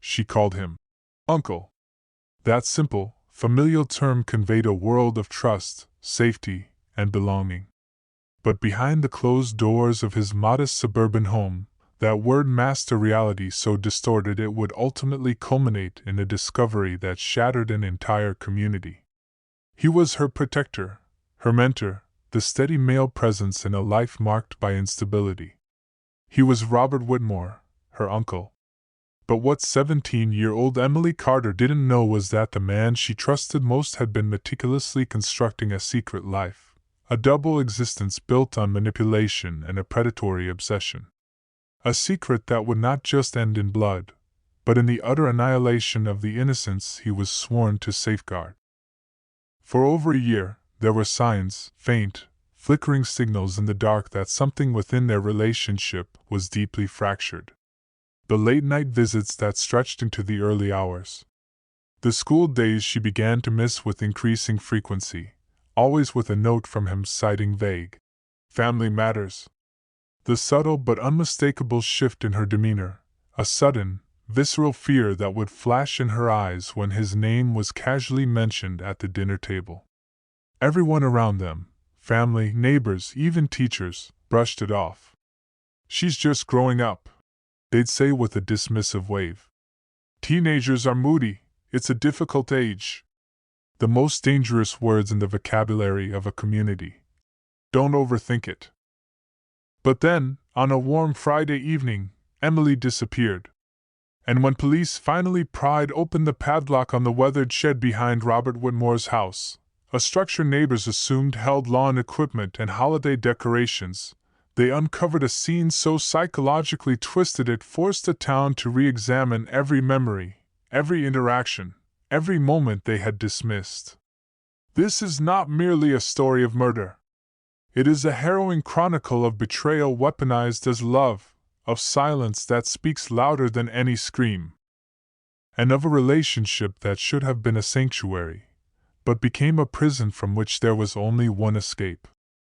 she called him Uncle. That simple, familial term conveyed a world of trust, safety, and belonging. But behind the closed doors of his modest suburban home, that word masked a reality so distorted it would ultimately culminate in a discovery that shattered an entire community. He was her protector, her mentor, the steady male presence in a life marked by instability. He was Robert Whitmore, her uncle. But what 17-year-old Emily Carter didn't know was that the man she trusted most had been meticulously constructing a secret life, a double existence built on manipulation and a predatory obsession. A secret that would not just end in blood, but in the utter annihilation of the innocence he was sworn to safeguard. For over a year, there were signs, faint, flickering signals in the dark that something within their relationship was deeply fractured. The late-night visits that stretched into the early hours. The school days she began to miss with increasing frequency, always with a note from him citing vague family matters. The subtle but unmistakable shift in her demeanor, a sudden, visceral fear that would flash in her eyes when his name was casually mentioned at the dinner table. Everyone around them, family, neighbors, even teachers, brushed it off. "She's just growing up," they'd say with a dismissive wave. "Teenagers are moody, it's a difficult age." The most dangerous words in the vocabulary of a community. Don't overthink it. But then, on a warm Friday evening, Emily disappeared. And when police finally pried open the padlock on the weathered shed behind Robert Whitmore's house, a structure neighbors assumed held lawn equipment and holiday decorations, they uncovered a scene so psychologically twisted it forced the town to re-examine every memory, every interaction, every moment they had dismissed. This is not merely a story of murder. It is a harrowing chronicle of betrayal weaponized as love, of silence that speaks louder than any scream, and of a relationship that should have been a sanctuary, but became a prison from which there was only one escape.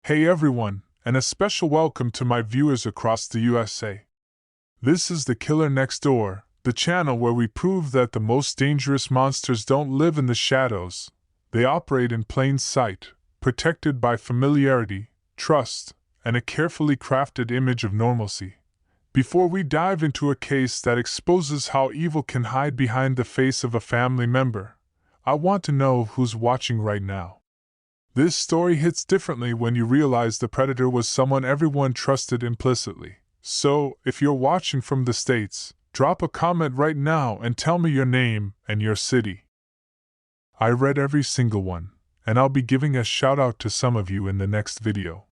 Hey everyone, and a special welcome to my viewers across the USA. This is The Killer Next Door, the channel where we prove that the most dangerous monsters don't live in the shadows, they operate in plain sight, protected by familiarity, trust, and a carefully crafted image of normalcy. Before we dive into a case that exposes how evil can hide behind the face of a family member, I want to know who's watching right now. This story hits differently when you realize the predator was someone everyone trusted implicitly. So, if you're watching from the States, drop a comment right now and tell me your name and your city. I read every single one, and I'll be giving a shout out to some of you in the next video.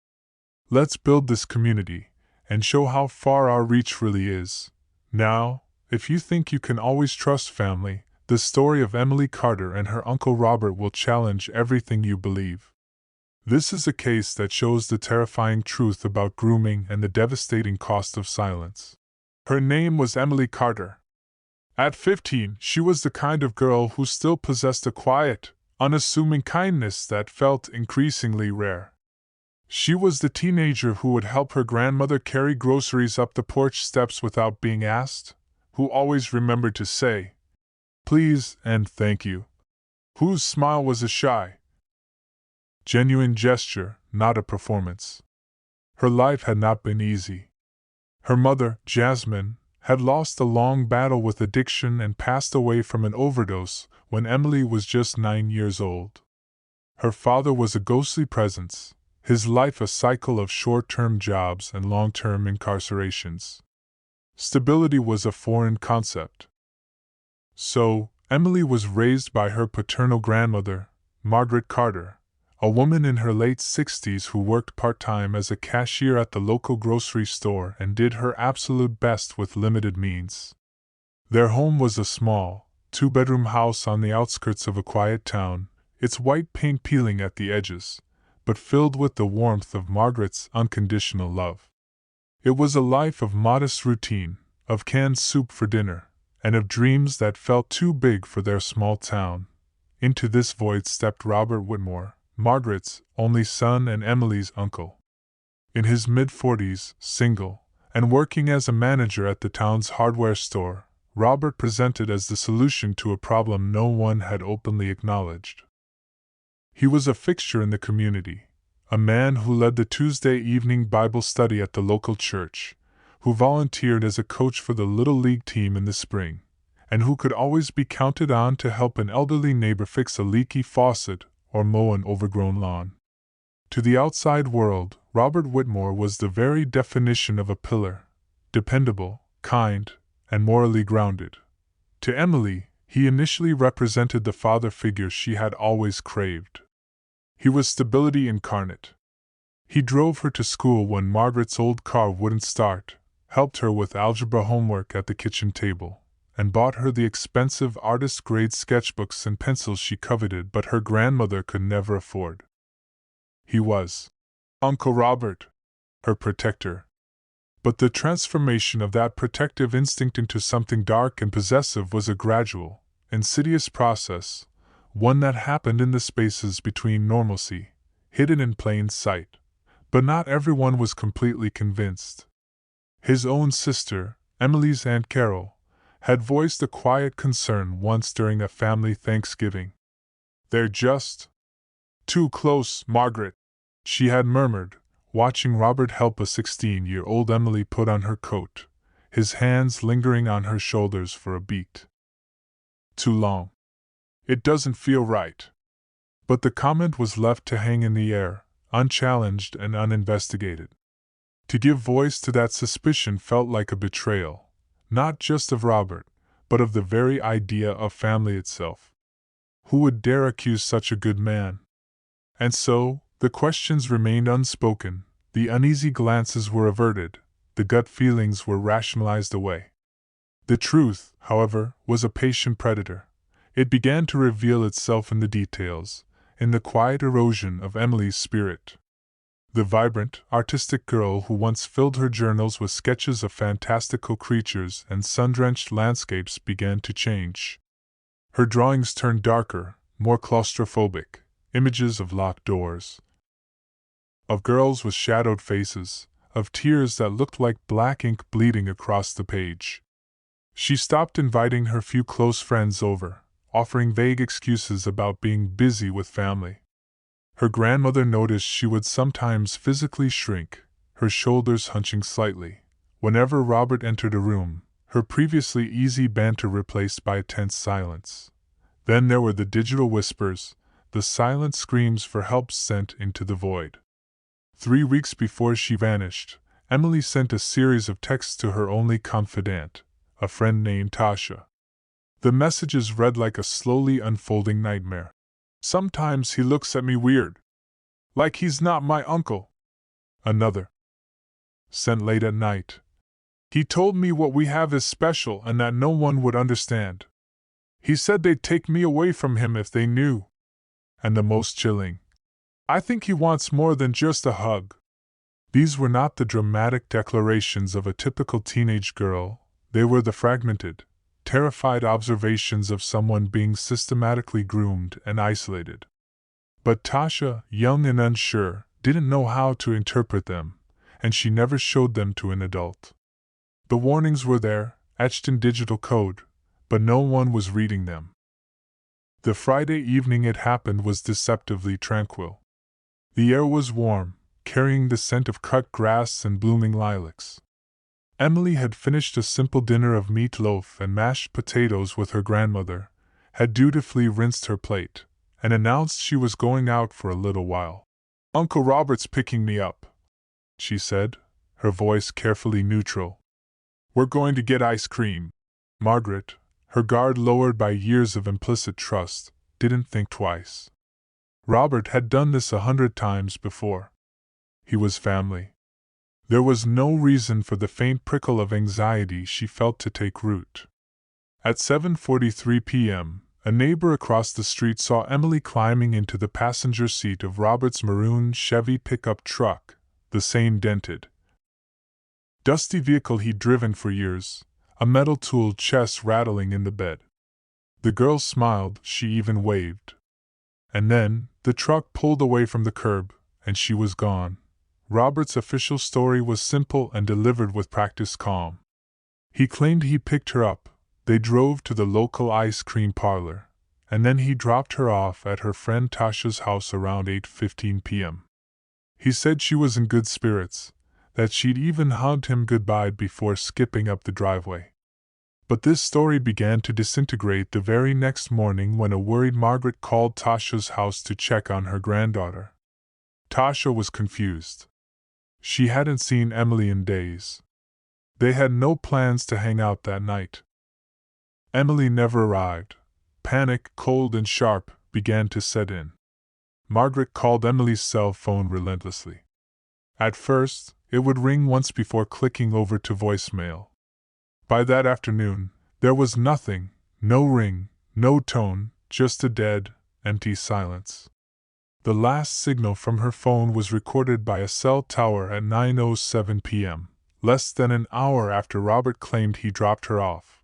Let's build this community and show how far our reach really is. Now, if you think you can always trust family, the story of Emily Carter and her Uncle Robert will challenge everything you believe. This is a case that shows the terrifying truth about grooming and the devastating cost of silence. Her name was Emily Carter. At 15, she was the kind of girl who still possessed a quiet, unassuming kindness that felt increasingly rare. She was the teenager who would help her grandmother carry groceries up the porch steps without being asked, who always remembered to say, "Please" and "thank you," whose smile was a shy, genuine gesture, not a performance. Her life had not been easy. Her mother, Jasmine, had lost a long battle with addiction and passed away from an overdose when Emily was just 9 years old. Her father was a ghostly presence, his life a cycle of short-term jobs and long-term incarcerations. Stability was a foreign concept. So, Emily was raised by her paternal grandmother, Margaret Carter, a woman in her late 60s who worked part-time as a cashier at the local grocery store and did her absolute best with limited means. Their home was a small, two-bedroom house on the outskirts of a quiet town, its white paint peeling at the edges, but filled with the warmth of Margaret's unconditional love. It was a life of modest routine, of canned soup for dinner, and of dreams that felt too big for their small town. Into this void stepped Robert Whitmore, Margaret's only son and Emily's uncle. In his mid-40s, single, and working as a manager at the town's hardware store, Robert presented as the solution to a problem no one had openly acknowledged. He was a fixture in the community, a man who led the Tuesday evening Bible study at the local church, who volunteered as a coach for the Little League team in the spring, and who could always be counted on to help an elderly neighbor fix a leaky faucet or mow an overgrown lawn. To the outside world, Robert Whitmore was the very definition of a pillar, dependable, kind, and morally grounded. To Emily, he initially represented the father figure she had always craved. He was stability incarnate. He drove her to school when Margaret's old car wouldn't start, helped her with algebra homework at the kitchen table, and bought her the expensive artist-grade sketchbooks and pencils she coveted but her grandmother could never afford. He was Uncle Robert, her protector. But the transformation of that protective instinct into something dark and possessive was a gradual, insidious process, one that happened in the spaces between normalcy, hidden in plain sight. But not everyone was completely convinced. His own sister, Emily's Aunt Carol, had voiced a quiet concern once during a family Thanksgiving. "They're just too close, Margaret," she had murmured, watching Robert help a 16-year-old Emily put on her coat, his hands lingering on her shoulders for a beat. "Too long. It doesn't feel right." But the comment was left to hang in the air, unchallenged and uninvestigated. To give voice to that suspicion felt like a betrayal, not just of Robert, but of the very idea of family itself. Who would dare accuse such a good man? And so, the questions remained unspoken, the uneasy glances were averted, the gut feelings were rationalized away. The truth, however, was a patient predator. It began to reveal itself in the details, in the quiet erosion of Emily's spirit. The vibrant, artistic girl who once filled her journals with sketches of fantastical creatures and sun-drenched landscapes began to change. Her drawings turned darker, more claustrophobic, images of locked doors, of girls with shadowed faces, of tears that looked like black ink bleeding across the page. She stopped inviting her few close friends over, offering vague excuses about being busy with family. Her grandmother noticed she would sometimes physically shrink, her shoulders hunching slightly, whenever Robert entered a room, her previously easy banter replaced by a tense silence. Then there were the digital whispers, the silent screams for help sent into the void. 3 weeks before she vanished, Emily sent a series of texts to her only confidant, a friend named Tasha. The messages read like a slowly unfolding nightmare. "Sometimes he looks at me weird. Like he's not my uncle." Another, sent late at night. "He told me what we have is special and that no one would understand. He said they'd take me away from him if they knew." And the most chilling, "I think he wants more than just a hug." These were not the dramatic declarations of a typical teenage girl, they were the fragmented, terrified observations of someone being systematically groomed and isolated. But Tasha, young and unsure, didn't know how to interpret them, and she never showed them to an adult. The warnings were there, etched in digital code, but no one was reading them. The Friday evening it happened was deceptively tranquil. The air was warm, carrying the scent of cut grass and blooming lilacs. Emily had finished a simple dinner of meatloaf and mashed potatoes with her grandmother, had dutifully rinsed her plate, and announced she was going out for a little while. "Uncle Robert's picking me up," she said, her voice carefully neutral. "We're going to get ice cream." Margaret, her guard lowered by years of implicit trust, didn't think twice. Robert had done this 100 times before. He was family. There was no reason for the faint prickle of anxiety she felt to take root. At 7:43 p.m., a neighbor across the street saw Emily climbing into the passenger seat of Robert's maroon Chevy pickup truck, the same dented, dusty vehicle he'd driven for years, a metal-tooled chest rattling in the bed. The girl smiled, she even waved. And then, the truck pulled away from the curb, and she was gone. Robert's official story was simple and delivered with practiced calm. He claimed he picked her up, they drove to the local ice cream parlor, and then he dropped her off at her friend Tasha's house around 8:15 p.m. He said she was in good spirits, that she'd even hugged him goodbye before skipping up the driveway. But this story began to disintegrate the very next morning when a worried Margaret called Tasha's house to check on her granddaughter. Tasha was confused. She hadn't seen Emily in days. They had no plans to hang out that night. Emily never arrived. Panic, cold and sharp, began to set in. Margaret called Emily's cell phone relentlessly. At first, it would ring once before clicking over to voicemail. By that afternoon, there was nothing, no ring, no tone, just a dead, empty silence. The last signal from her phone was recorded by a cell tower at 9:07 p.m., less than an hour after Robert claimed he dropped her off.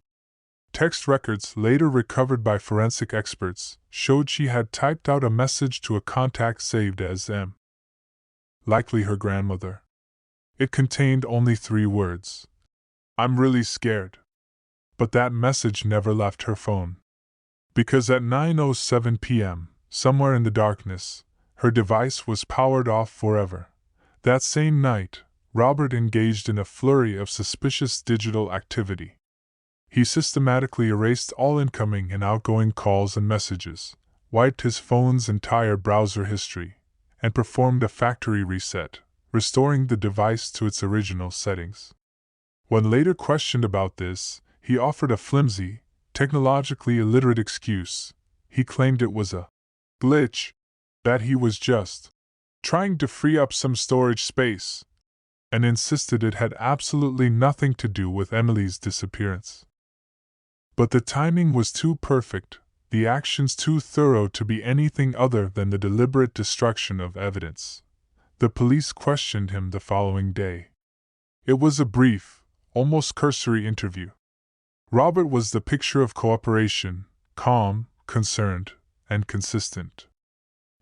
Text records, later recovered by forensic experts, showed she had typed out a message to a contact saved as M. Likely her grandmother. It contained only 3 words. "I'm really scared." But that message never left her phone. Because at 9:07 p.m., somewhere in the darkness, her device was powered off forever. That same night, Robert engaged in a flurry of suspicious digital activity. He systematically erased all incoming and outgoing calls and messages, wiped his phone's entire browser history, and performed a factory reset, restoring the device to its original settings. When later questioned about this, he offered a flimsy, technologically illiterate excuse. He claimed it was a glitch, that he was just trying to free up some storage space, and insisted it had absolutely nothing to do with Emily's disappearance. But the timing was too perfect, the actions too thorough to be anything other than the deliberate destruction of evidence. The police questioned him the following day. It was a brief, almost cursory interview. Robert was the picture of cooperation, calm, concerned, and consistent.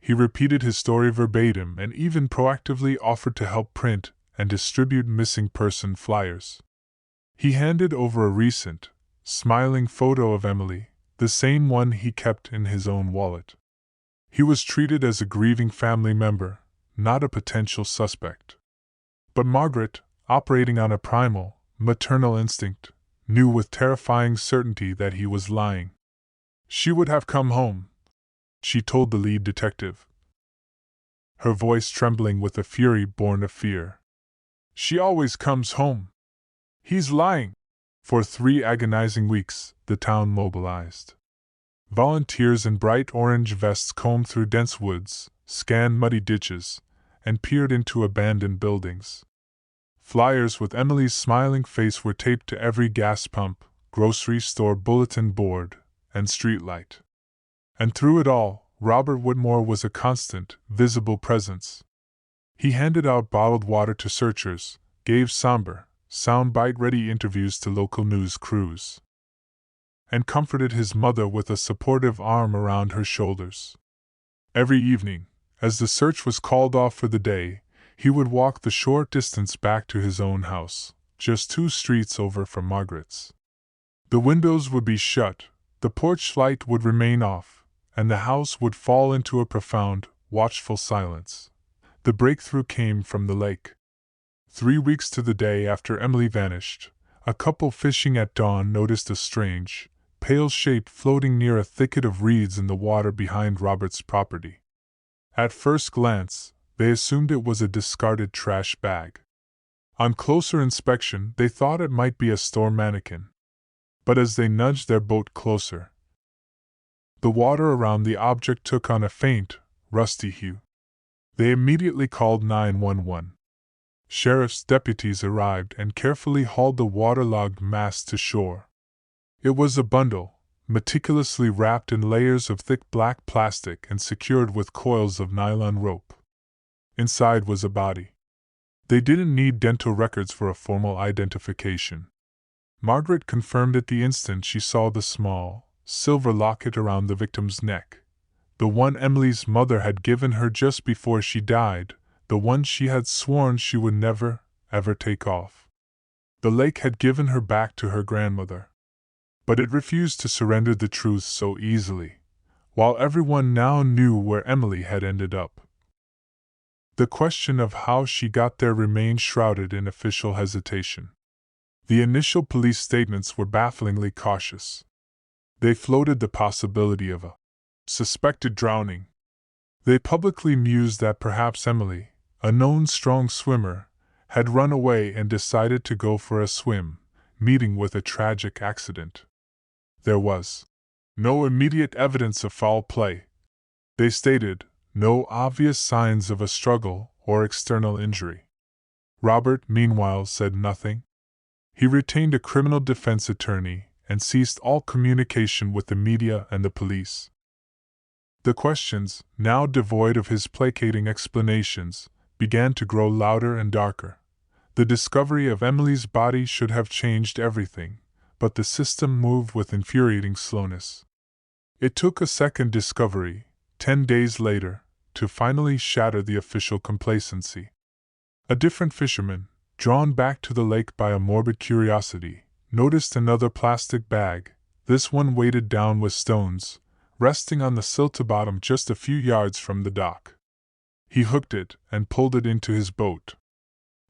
He repeated his story verbatim and even proactively offered to help print and distribute missing person flyers. He handed over a recent, smiling photo of Emily, the same one he kept in his own wallet. He was treated as a grieving family member, not a potential suspect. But Margaret, operating on a primal, maternal instinct, knew with terrifying certainty that he was lying. "She would have come home," she told the lead detective, her voice trembling with a fury born of fear. "She always comes home. He's lying." For 3 agonizing weeks, the town mobilized. Volunteers in bright orange vests combed through dense woods, scanned muddy ditches, and peered into abandoned buildings. Flyers with Emily's smiling face were taped to every gas pump, grocery store bulletin board, and streetlight. And through it all, Robert Whitmore was a constant, visible presence. He handed out bottled water to searchers, gave somber, soundbite-ready interviews to local news crews, and comforted his mother with a supportive arm around her shoulders. Every evening, as the search was called off for the day, he would walk the short distance back to his own house, just 2 streets over from Margaret's. The windows would be shut, the porch light would remain off, and the house would fall into a profound, watchful silence. The breakthrough came from the lake. 3 weeks to the day after Emily vanished, a couple fishing at dawn noticed a strange, pale shape floating near a thicket of reeds in the water behind Robert's property. At first glance, they assumed it was a discarded trash bag. On closer inspection, they thought it might be a store mannequin. But as they nudged their boat closer, the water around the object took on a faint, rusty hue. They immediately called 911. Sheriff's deputies arrived and carefully hauled the waterlogged mass to shore. It was a bundle, meticulously wrapped in layers of thick black plastic and secured with coils of nylon rope. Inside was a body. They didn't need dental records for a formal identification. Margaret confirmed it the instant she saw the small, silver locket around the victim's neck. The one Emily's mother had given her just before she died, the one she had sworn she would never, ever take off. The lake had given her back to her grandmother. But it refused to surrender the truth so easily, while everyone now knew where Emily had ended up. The question of how she got there remained shrouded in official hesitation. The initial police statements were bafflingly cautious. They floated the possibility of a suspected drowning. They publicly mused that perhaps Emily, a known strong swimmer, had run away and decided to go for a swim, meeting with a tragic accident. There was no immediate evidence of foul play. They stated, no obvious signs of a struggle or external injury. Robert, meanwhile, said nothing. He retained a criminal defense attorney and ceased all communication with the media and the police. The questions, now devoid of his placating explanations, began to grow louder and darker. The discovery of Emily's body should have changed everything, but the system moved with infuriating slowness. It took a second discovery, 10 days later, to finally shatter the official complacency. A different fisherman, drawn back to the lake by a morbid curiosity, noticed another plastic bag, this one weighted down with stones, resting on the silted bottom just a few yards from the dock. He hooked it and pulled it into his boat.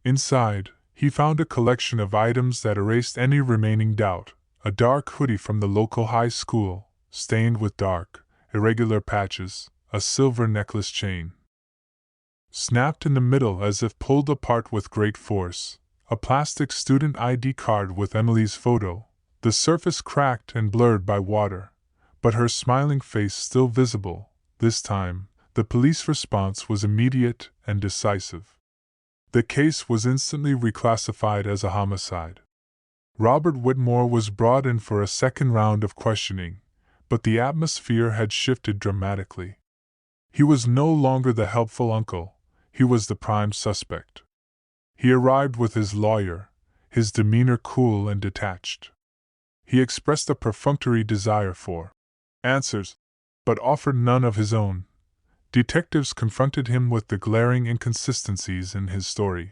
Inside, he found a collection of items that erased any remaining doubt: a dark hoodie from the local high school, stained with dark, irregular patches, a silver necklace chain, snapped in the middle as if pulled apart with great force, a plastic student ID card with Emily's photo, the surface cracked and blurred by water, but her smiling face still visible. This time, the police response was immediate and decisive. The case was instantly reclassified as a homicide. Robert Whitmore was brought in for a second round of questioning, but the atmosphere had shifted dramatically. He was no longer the helpful uncle, he was the prime suspect. He arrived with his lawyer, his demeanor cool and detached. He expressed a perfunctory desire for answers, but offered none of his own. Detectives confronted him with the glaring inconsistencies in his story.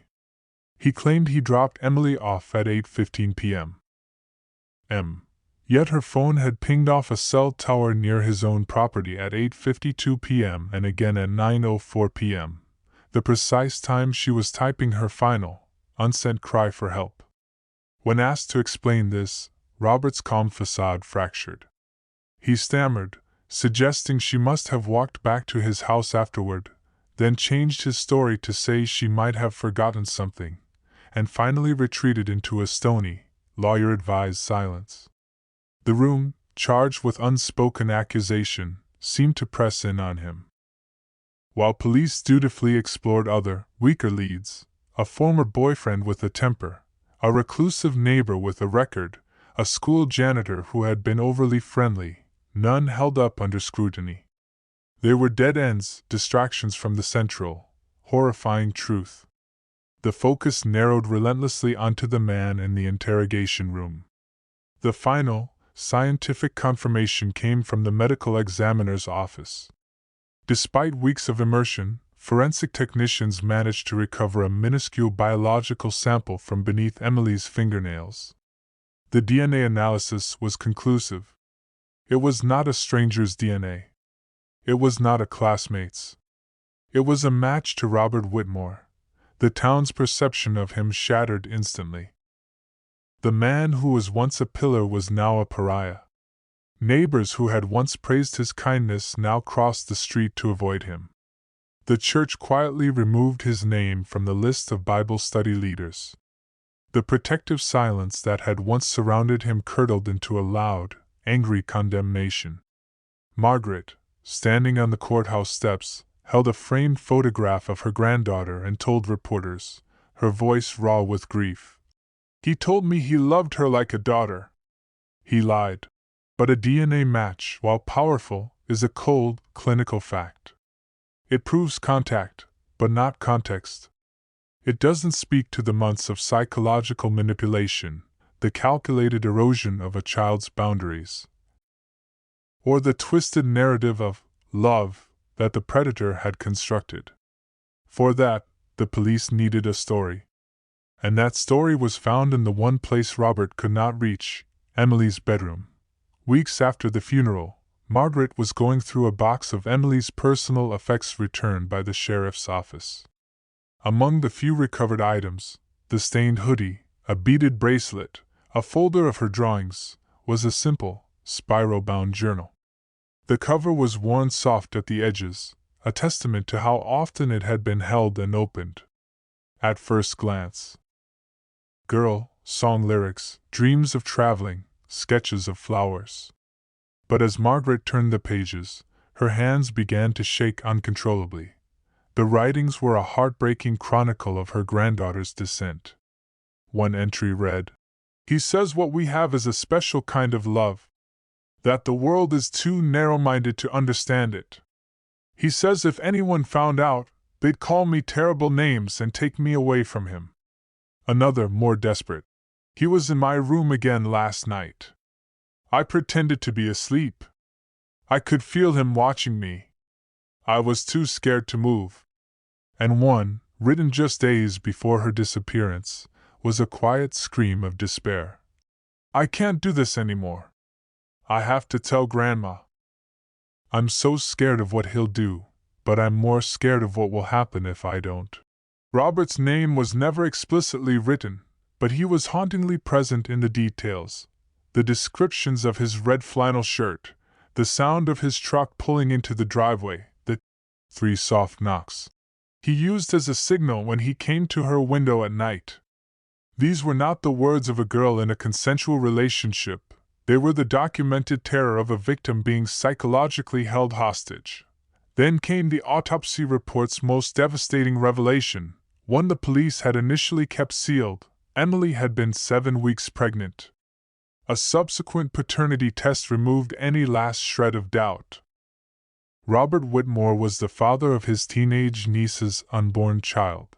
He claimed he dropped Emily off at 8:15 p.m. Yet her phone had pinged off a cell tower near his own property at 8:52 p.m. and again at 9:04 p.m., the precise time she was typing her final, unsent cry for help. When asked to explain this, Robert's calm facade fractured. He stammered, suggesting she must have walked back to his house afterward, then changed his story to say she might have forgotten something, and finally retreated into a stony, lawyer-advised silence. The room, charged with unspoken accusation, seemed to press in on him. While police dutifully explored other, weaker leads, a former boyfriend with a temper, a reclusive neighbor with a record, a school janitor who had been overly friendly, none held up under scrutiny. They were dead ends, distractions from the central, horrifying truth. The focus narrowed relentlessly onto the man in the interrogation room. The final, scientific confirmation came from the medical examiner's office. Despite weeks of immersion, forensic technicians managed to recover a minuscule biological sample from beneath Emily's fingernails. The DNA analysis was conclusive. It was not a stranger's DNA. It was not a classmate's. It was a match to Robert Whitmore. The town's perception of him shattered instantly. The man who was once a pillar was now a pariah. Neighbors who had once praised his kindness now crossed the street to avoid him. The church quietly removed his name from the list of Bible study leaders. The protective silence that had once surrounded him curdled into a loud, angry condemnation. Margaret, standing on the courthouse steps, held a framed photograph of her granddaughter and told reporters, her voice raw with grief, "He told me he loved her like a daughter. He lied." But a DNA match, while powerful, is a cold, clinical fact. It proves contact, but not context. It doesn't speak to the months of psychological manipulation, the calculated erosion of a child's boundaries, or the twisted narrative of love that the predator had constructed. For that, the police needed a story. And that story was found in the one place Robert could not reach, Emily's bedroom. Weeks after the funeral, Margaret was going through a box of Emily's personal effects returned by the sheriff's office. Among the few recovered items, the stained hoodie, a beaded bracelet, a folder of her drawings, was a simple, spiral-bound journal. The cover was worn soft at the edges, a testament to how often it had been held and opened. At first glance, girl, song lyrics, dreams of traveling, sketches of flowers. But as Margaret turned the pages, her hands began to shake uncontrollably. The writings were a heartbreaking chronicle of her granddaughter's descent. One entry read, "He says what we have is a special kind of love, that the world is too narrow-minded to understand it. He says if anyone found out, they'd call me terrible names and take me away from him." Another, more desperate, "He was in my room again last night. I pretended to be asleep. I could feel him watching me. I was too scared to move." And one, written just days before her disappearance, was a quiet scream of despair. "I can't do this anymore. I have to tell Grandma. I'm so scared of what he'll do, but I'm more scared of what will happen if I don't." Robert's name was never explicitly written, but he was hauntingly present in the details. The descriptions of his red flannel shirt, the sound of his truck pulling into the driveway, the 3 soft knocks he used as a signal when he came to her window at night. These were not the words of a girl in a consensual relationship, they were the documented terror of a victim being psychologically held hostage. Then came the autopsy report's most devastating revelation, one the police had initially kept sealed: Emily had been 7 weeks pregnant. A subsequent paternity test removed any last shred of doubt. Robert Whitmore was the father of his teenage niece's unborn child.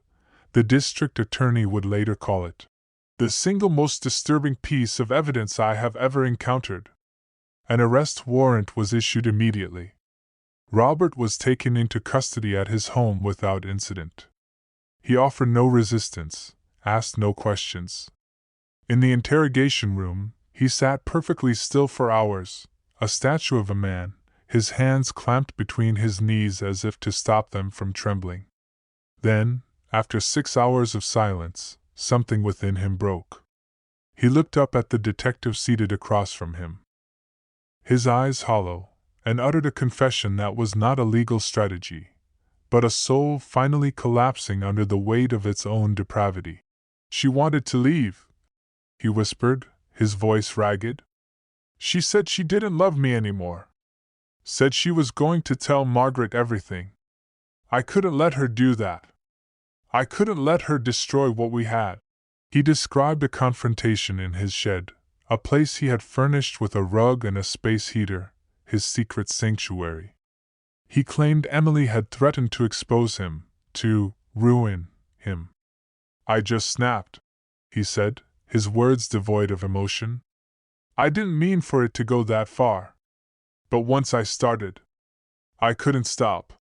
The district attorney would later call it the single most disturbing piece of evidence I have ever encountered. An arrest warrant was issued immediately. Robert was taken into custody at his home without incident. He offered no resistance, asked no questions. In the interrogation room, he sat perfectly still for hours, a statue of a man, his hands clamped between his knees as if to stop them from trembling. Then, after 6 hours of silence, something within him broke. He looked up at the detective seated across from him, his eyes hollow, and uttered a confession that was not a legal strategy, but a soul finally collapsing under the weight of its own depravity. "She wanted to leave," he whispered, his voice ragged. "She said she didn't love me anymore. Said she was going to tell Margaret everything. I couldn't let her do that. I couldn't let her destroy what we had." He described a confrontation in his shed, a place he had furnished with a rug and a space heater, his secret sanctuary. He claimed Emily had threatened to expose him, to ruin him. "I just snapped," he said, his words devoid of emotion. "I didn't mean for it to go that far. But once I started, I couldn't stop."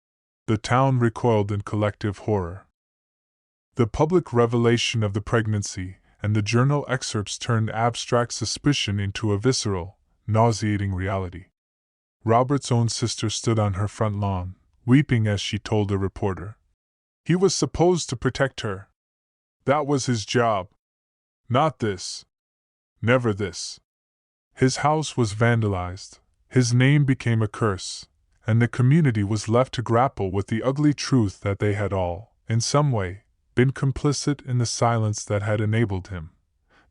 The town recoiled in collective horror. The public revelation of the pregnancy and the journal excerpts turned abstract suspicion into a visceral, nauseating reality. Robert's own sister stood on her front lawn, weeping as she told a reporter. He was supposed to protect her. That was his job. Not this. Never this. His house was vandalized, his name became a curse, and the community was left to grapple with the ugly truth that they had all, in some way, been complicit in the silence that had enabled him.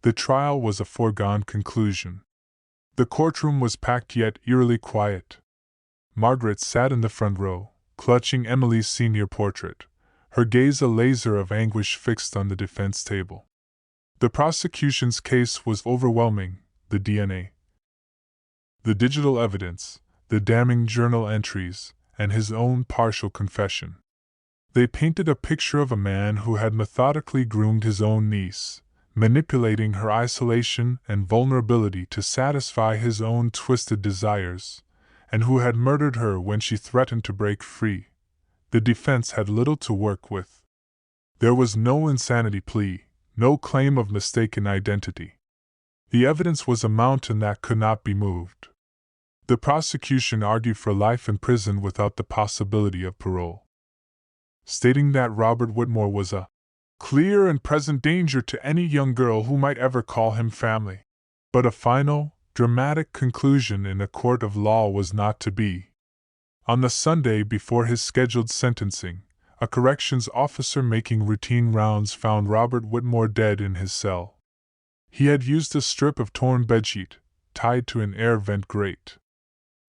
The trial was a foregone conclusion. The courtroom was packed yet eerily quiet. Margaret sat in the front row, clutching Emily's senior portrait, her gaze a laser of anguish fixed on the defense table. The prosecution's case was overwhelming: the DNA, the digital evidence, the damning journal entries, and his own partial confession. They painted a picture of a man who had methodically groomed his own niece, manipulating her isolation and vulnerability to satisfy his own twisted desires, and who had murdered her when she threatened to break free. The defense had little to work with. There was no insanity plea, no claim of mistaken identity. The evidence was a mountain that could not be moved. The prosecution argued for life in prison without the possibility of parole, stating that Robert Whitmore was a clear and present danger to any young girl who might ever call him family. But a final, dramatic conclusion in a court of law was not to be. On the Sunday before his scheduled sentencing, a corrections officer making routine rounds found Robert Whitmore dead in his cell. He had used a strip of torn bedsheet, tied to an air vent grate.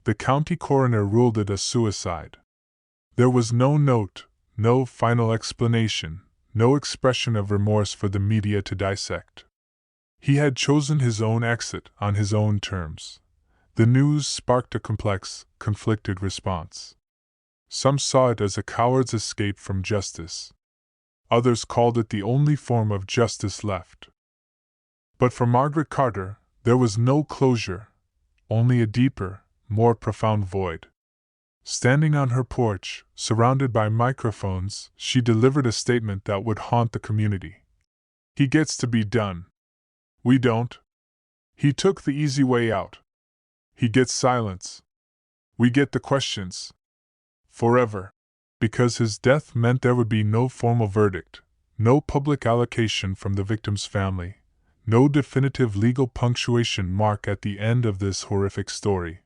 The county coroner ruled it a suicide. There was no note, no final explanation, no expression of remorse for the media to dissect. He had chosen his own exit on his own terms. The news sparked a complex, conflicted response. Some saw it as a coward's escape from justice. Others called it the only form of justice left. But for Margaret Carter, there was no closure, only a deeper, more profound void. Standing on her porch, surrounded by microphones, she delivered a statement that would haunt the community. He gets to be done. We don't. He took the easy way out. He gets silence. We get the questions. Forever. Because his death meant there would be no formal verdict, no public allocation from the victim's family, no definitive legal punctuation mark at the end of this horrific story.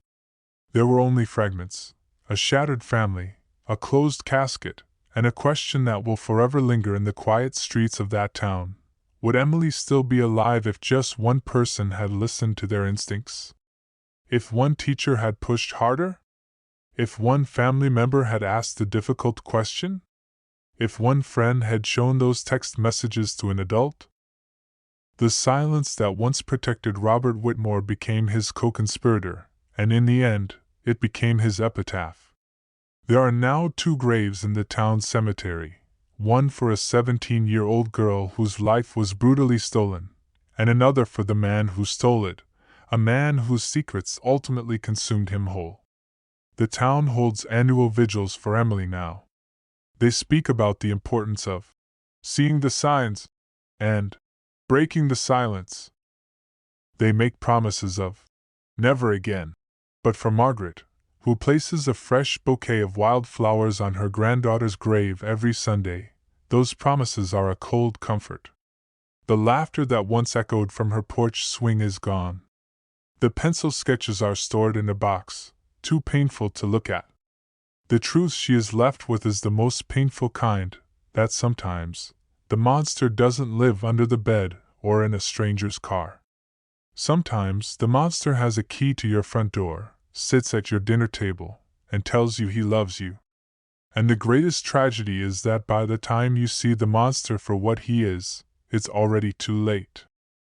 There were only fragments, a shattered family, a closed casket, and a question that will forever linger in the quiet streets of that town. Would Emily still be alive if just one person had listened to their instincts? If one teacher had pushed harder? If one family member had asked a difficult question? If one friend had shown those text messages to an adult? The silence that once protected Robert Whitmore became his co-conspirator, and in the end, it became his epitaph. There are now 2 graves in the town cemetery, one for a 17-year-old girl whose life was brutally stolen, and another for the man who stole it, a man whose secrets ultimately consumed him whole. The town holds annual vigils for Emily now. They speak about the importance of seeing the signs and breaking the silence. They make promises of never again. But for Margaret, who places a fresh bouquet of wildflowers on her granddaughter's grave every Sunday, those promises are a cold comfort. The laughter that once echoed from her porch swing is gone. The pencil sketches are stored in a box, too painful to look at. The truth she is left with is the most painful kind, that sometimes the monster doesn't live under the bed or in a stranger's car. Sometimes the monster has a key to your front door, sits at your dinner table, and tells you he loves you. And the greatest tragedy is that by the time you see the monster for what he is, it's already too late.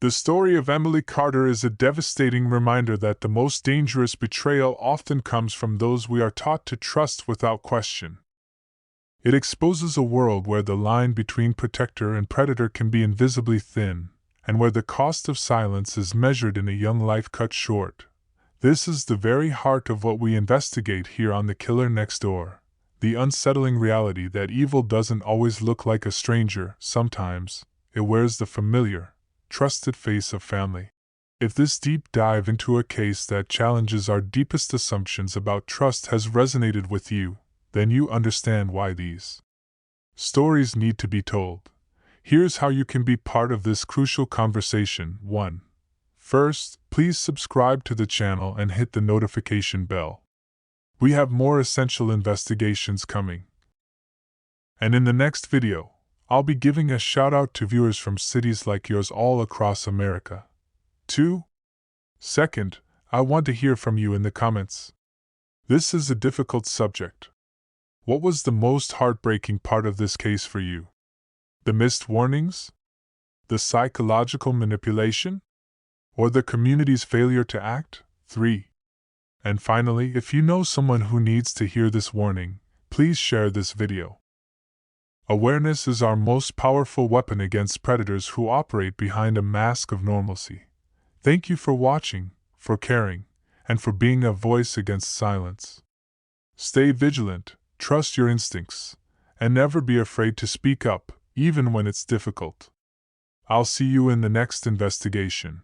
The story of Emily Carter is a devastating reminder that the most dangerous betrayal often comes from those we are taught to trust without question. It exposes a world where the line between protector and predator can be invisibly thin, and where the cost of silence is measured in a young life cut short. This is the very heart of what we investigate here on The Killer Next Door, the unsettling reality that evil doesn't always look like a stranger. Sometimes it wears the familiar, trusted face of family. If this deep dive into a case that challenges our deepest assumptions about trust has resonated with you, then you understand why these stories need to be told. Here's how you can be part of this crucial conversation. 1. First, please subscribe to the channel and hit the notification bell. We have more essential investigations coming. And in the next video, I'll be giving a shout out to viewers from cities like yours all across America. 2. Second, I want to hear from you in the comments. This is a difficult subject. What was the most heartbreaking part of this case for you? The missed warnings? The psychological manipulation? Or the community's failure to act? 3. And finally, if you know someone who needs to hear this warning, please share this video. Awareness is our most powerful weapon against predators who operate behind a mask of normalcy. Thank you for watching, for caring, and for being a voice against silence. Stay vigilant, trust your instincts, and never be afraid to speak up, even when it's difficult. I'll see you in the next investigation.